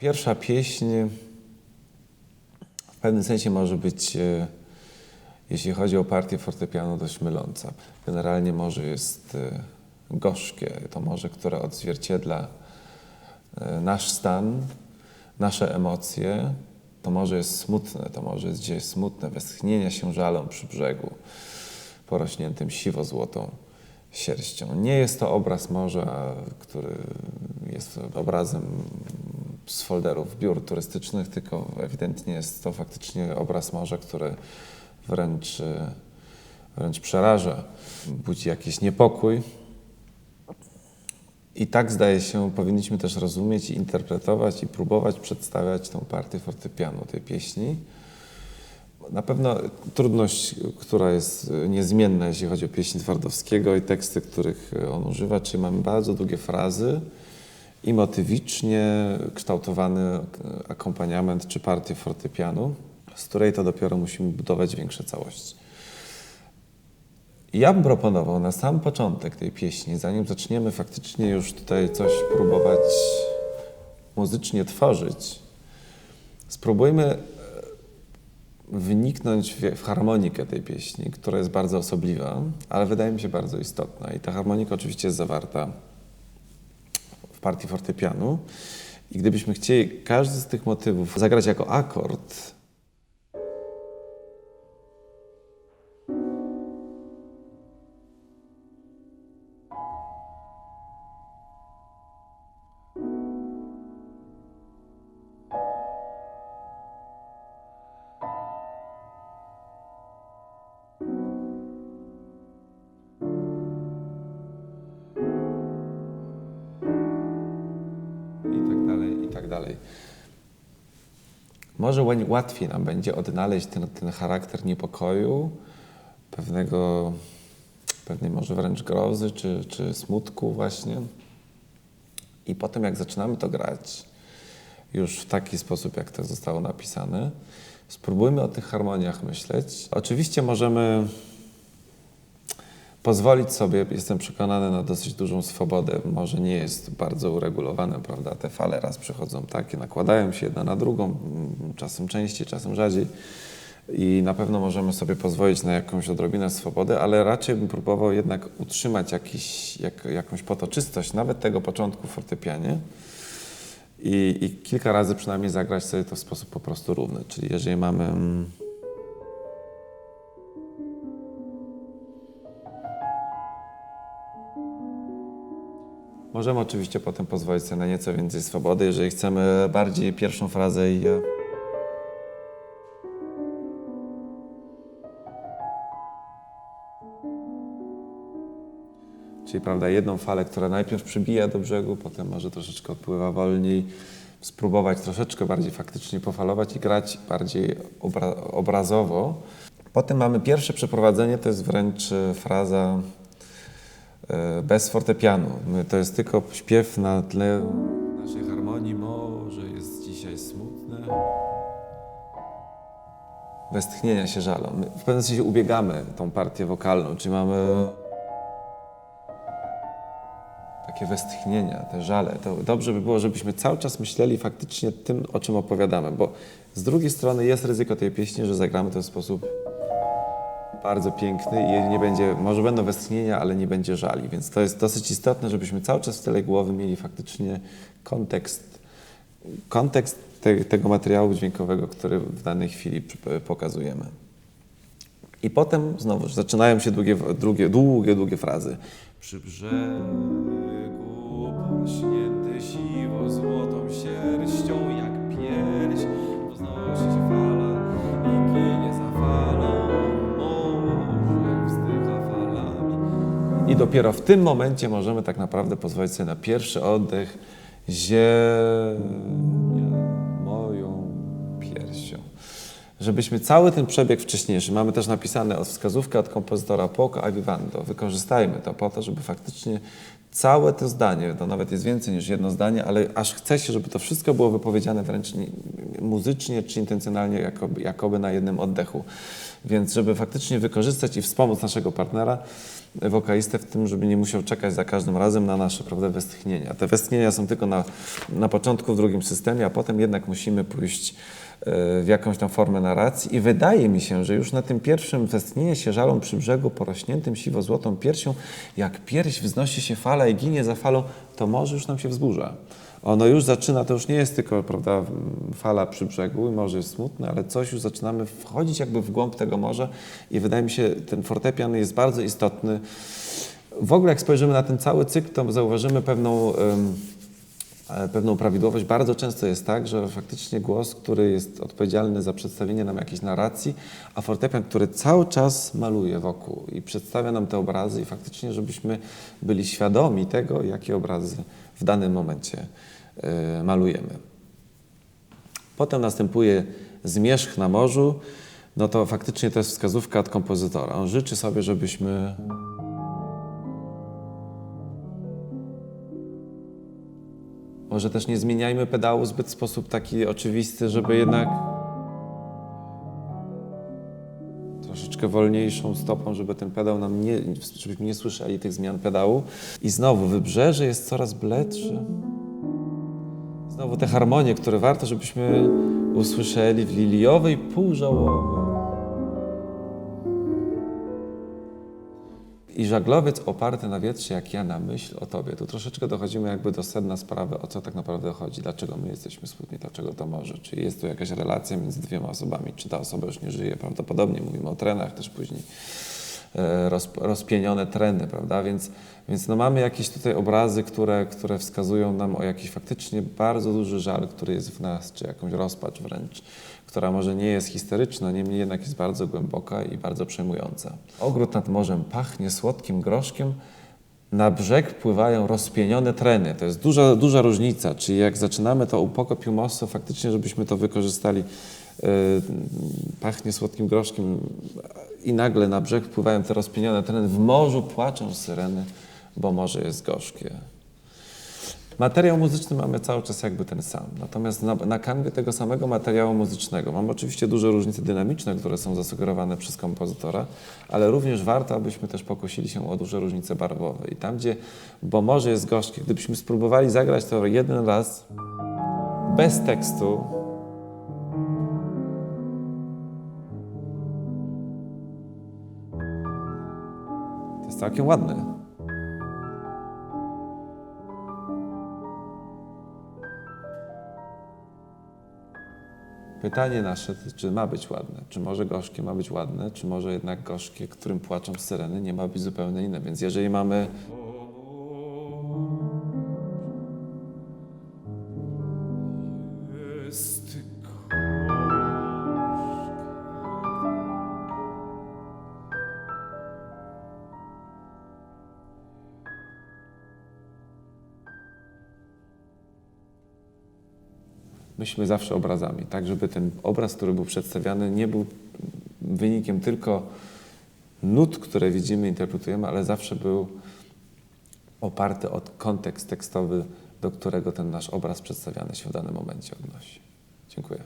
Pierwsza pieśń w pewnym sensie może być, jeśli chodzi o partię fortepianu, dość myląca. Generalnie morze jest gorzkie, to morze, które odzwierciedla nasz stan, nasze emocje. To morze jest smutne, to morze jest gdzieś smutne, westchnienia się żalą przy brzegu, porośniętym siwo-złotą sierścią. Nie jest to obraz morza, który jest obrazem z folderów biur turystycznych, tylko ewidentnie jest to faktycznie obraz morza, który wręcz przeraża, budzi jakiś niepokój. I tak, zdaje się, powinniśmy też rozumieć i interpretować i próbować przedstawiać tą partię fortepianu, tej pieśni. Na pewno trudność, która jest niezmienna, jeśli chodzi o pieśń Twardowskiego i teksty, których on używa, czyli mamy bardzo długie frazy i motywicznie kształtowany akompaniament czy partię fortepianu, z której to dopiero musimy budować większe całości. Ja bym proponował na sam początek tej pieśni, zanim zaczniemy faktycznie już tutaj coś próbować muzycznie tworzyć, spróbujmy wniknąć w harmonikę tej pieśni, która jest bardzo osobliwa, ale wydaje mi się bardzo istotna. I ta harmonika oczywiście jest zawarta w partii fortepianu. I gdybyśmy chcieli każdy z tych motywów zagrać jako akord, i tak dalej. Może łatwiej nam będzie odnaleźć ten charakter niepokoju, pewnej może wręcz grozy czy smutku właśnie. I potem jak zaczynamy to grać już w taki sposób, jak to zostało napisane, spróbujmy o tych harmoniach myśleć. Oczywiście możemy pozwolić sobie, jestem przekonany, na dosyć dużą swobodę. Może nie jest bardzo uregulowane, prawda? Te fale raz przychodzą takie, nakładają się jedna na drugą, czasem częściej, czasem rzadziej. I na pewno możemy sobie pozwolić na jakąś odrobinę swobody, ale raczej bym próbował jednak utrzymać jakąś potoczystość, nawet tego początku w fortepianie. I kilka razy przynajmniej zagrać sobie to w sposób po prostu równy. Czyli jeżeli mamy... Możemy oczywiście potem pozwolić sobie na nieco więcej swobody, jeżeli chcemy bardziej pierwszą frazę i... Czyli, prawda, jedną falę, która najpierw przybija do brzegu, potem może troszeczkę odpływa wolniej, spróbować troszeczkę bardziej faktycznie pofalować i grać bardziej obrazowo. Potem mamy pierwsze przeprowadzenie, to jest wręcz fraza bez fortepianu. To jest tylko śpiew na tle naszej harmonii. Morze jest dzisiaj smutne. Westchnienia się żalą. My w pewnym sensie ubiegamy tą partię wokalną, czyli mamy takie westchnienia, te żale. To dobrze by było, żebyśmy cały czas myśleli faktycznie tym, o czym opowiadamy, bo z drugiej strony jest ryzyko tej pieśni, że zagramy to w sposób bardzo piękny i nie będzie, może będą westchnienia, ale nie będzie żali, więc to jest dosyć istotne, żebyśmy cały czas w tyle głowy mieli faktycznie kontekst tego materiału dźwiękowego, który w danej chwili pokazujemy. I potem znowu zaczynają się długie frazy. Przy brzegu porośnięty siwo-złotą sierścią, jak pierś, wznosi się fala i ginie za falą, morze wzdycha falami. I dopiero w tym momencie możemy tak naprawdę pozwolić sobie na pierwszy oddech. Ziemia moją piersią. Żebyśmy cały ten przebieg wcześniejszy, mamy też napisane wskazówkę od kompozytora poco a vivando. Wykorzystajmy to po to, żeby faktycznie całe to zdanie, to nawet jest więcej niż jedno zdanie, ale aż chce się, żeby to wszystko było wypowiedziane wręcz muzycznie czy intencjonalnie, jakoby na jednym oddechu. Więc żeby faktycznie wykorzystać i wspomóc naszego partnera, wokalistę w tym, żeby nie musiał czekać za każdym razem na nasze, prawda, westchnienia. Te westchnienia są tylko na początku w drugim systemie, a potem jednak musimy pójść w jakąś tam formę narracji i wydaje mi się, że już na tym pierwszym westchnienie się żalą przy brzegu porośniętym siwo-złotą piersią, jak pierś wznosi się fala i ginie za falą, to morze już nam się wzburza. Ono już zaczyna, to już nie jest tylko, prawda, fala przy brzegu i morze jest smutne, ale coś już zaczynamy wchodzić jakby w głąb tego morza i wydaje mi się, ten fortepian jest bardzo istotny. W ogóle jak spojrzymy na ten cały cykl, to zauważymy pewną prawidłowość. Bardzo często jest tak, że faktycznie głos, który jest odpowiedzialny za przedstawienie nam jakiejś narracji, a fortepian, który cały czas maluje wokół i przedstawia nam te obrazy i faktycznie, żebyśmy byli świadomi tego, jakie obrazy w danym momencie malujemy. Potem następuje zmierzch na morzu, no to faktycznie to jest wskazówka od kompozytora. On życzy sobie, żebyśmy może też nie zmieniajmy pedału zbyt w sposób taki oczywisty, żeby jednak troszeczkę wolniejszą stopą, żeby ten pedał żebyśmy nie słyszeli tych zmian pedału. I znowu wybrzeże jest coraz bledsze. Znowu te harmonie, które warto, żebyśmy usłyszeli w liliowej półżałowej. I żaglowiec oparty na wietrze, jak ja na myśl o Tobie. Tu troszeczkę dochodzimy jakby do sedna sprawy, o co tak naprawdę chodzi, dlaczego my jesteśmy smutni, dlaczego to może. Czy jest tu jakaś relacja między dwiema osobami, czy ta osoba już nie żyje. Prawdopodobnie mówimy o trenach też później, rozpienione treny, prawda? Więc no mamy jakieś tutaj obrazy, które wskazują nam o jakiś faktycznie bardzo duży żal, który jest w nas, czy jakąś rozpacz wręcz, która może nie jest historyczna, niemniej jednak jest bardzo głęboka i bardzo przejmująca. Ogród nad morzem pachnie słodkim groszkiem, na brzeg pływają rozpienione treny. To jest duża różnica, czyli jak zaczynamy to u Pokopiu Mosso, faktycznie, żebyśmy to wykorzystali, pachnie słodkim groszkiem i nagle na brzeg pływają te rozpienione treny, w morzu płaczą syreny, bo morze jest gorzkie. Materiał muzyczny mamy cały czas jakby ten sam, natomiast na kanwie tego samego materiału muzycznego mamy oczywiście duże różnice dynamiczne, które są zasugerowane przez kompozytora, ale również warto, abyśmy też pokusili się o duże różnice barwowe. I tam, gdzie bo morze jest gorzkie, gdybyśmy spróbowali zagrać to jeden raz bez tekstu, to jest całkiem ładne. Pytanie nasze, czy ma być ładne, czy może gorzkie ma być ładne, czy może jednak gorzkie, którym płaczą syreny, nie ma być zupełnie inne. Więc jeżeli mamy myślmy zawsze obrazami, tak żeby ten obraz, który był przedstawiany, nie był wynikiem tylko nut, które widzimy, interpretujemy, ale zawsze był oparty o kontekst tekstowy, do którego ten nasz obraz przedstawiany się w danym momencie odnosi. Dziękuję.